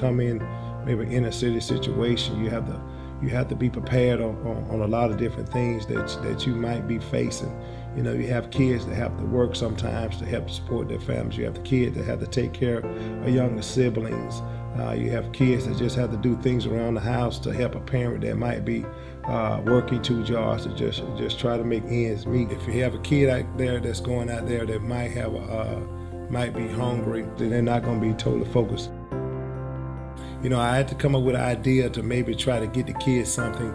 come in maybe inner city situation, you have to be prepared on a lot of different things that you might be facing. You know, you have kids that have to work sometimes to help support their families. You have the kids that have to take care of younger siblings. You have kids that just have to do things around the house to help a parent that might be working 2 jobs to just try to make ends meet. If you have a kid out there that's going out there that might be hungry, then they're not going to be totally focused. You know, I had to come up with an idea to maybe try to get the kids something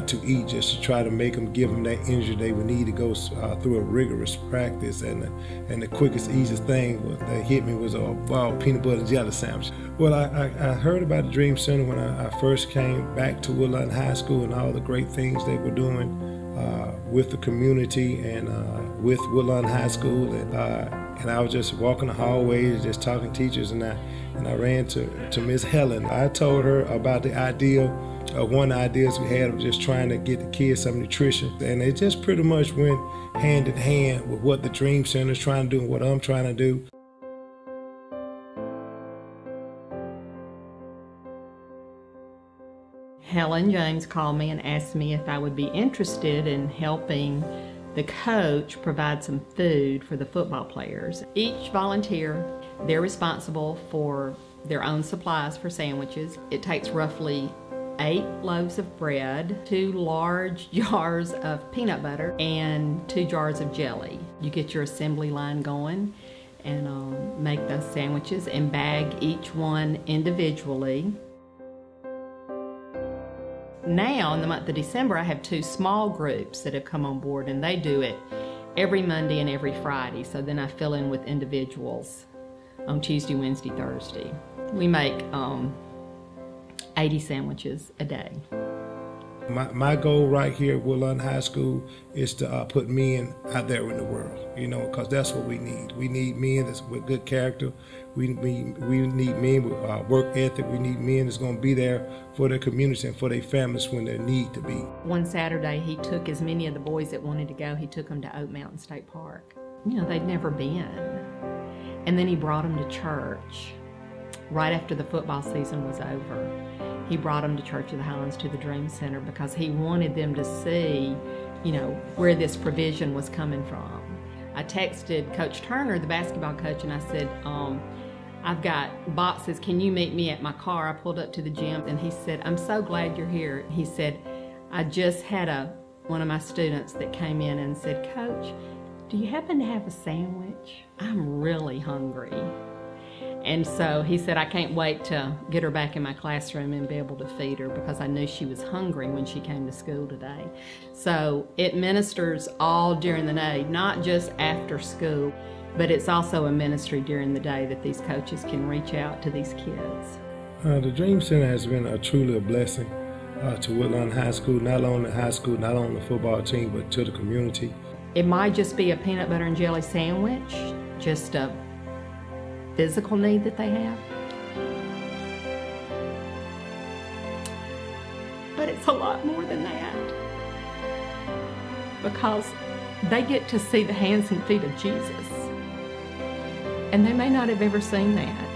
to eat, just to try to give them that energy they would need to go through a rigorous practice. And the quickest, easiest thing that hit me was a boiled peanut butter and jelly sandwich. Well, I heard about the Dream Center when I first came back to Woodlawn High School and all the great things they were doing with the community and with Woodlawn High School. And I was just walking the hallways, just talking to teachers, and I ran to Miss Helen. I told her about the idea. One of the ideas we had of just trying to get the kids some nutrition, and it just pretty much went hand in hand with what the Dream Center is trying to do and what I'm trying to do. Helen James called me and asked me if I would be interested in helping the coach provide some food for the football players. Each volunteer, they're responsible for their own supplies for sandwiches. It takes roughly 8 loaves of bread, 2 large jars of peanut butter, and 2 jars of jelly. You get your assembly line going and make those sandwiches and bag each one individually. Now, in the month of December, I have 2 small groups that have come on board, and they do it every Monday and every Friday. So then I fill in with individuals on Tuesday, Wednesday, Thursday. We make 80 sandwiches a day. My goal right here at Woodlawn High School is to put men out there in the world, you know, because that's what we need. We need men that's with good character. We need men with work ethic. We need men that's going to be there for their community and for their families when they need to be. One Saturday, he took as many of the boys that wanted to go, he took them to Oak Mountain State Park. You know, they'd never been. And then he brought them to church right after the football season was over. He brought them to Church of the Highlands, to the Dream Center, because he wanted them to see, you know, where this provision was coming from. I texted Coach Turner, the basketball coach, and I said, I've got boxes, can you meet me at my car? I pulled up to the gym, and he said, I'm so glad you're here. He said, I just had one of my students that came in and said, Coach, do you happen to have a sandwich? I'm really hungry. And so he said, I can't wait to get her back in my classroom and be able to feed her, because I knew she was hungry when she came to school today. So it ministers all during the day, not just after school, but it's also a ministry during the day that these coaches can reach out to these kids. The Dream Center has been truly a blessing to Woodlawn High School, not only high school, not only the football team, but to the community. It might just be a peanut butter and jelly sandwich, just a physical need that they have. But it's a lot more than that, because they get to see the hands and feet of Jesus, and they may not have ever seen that.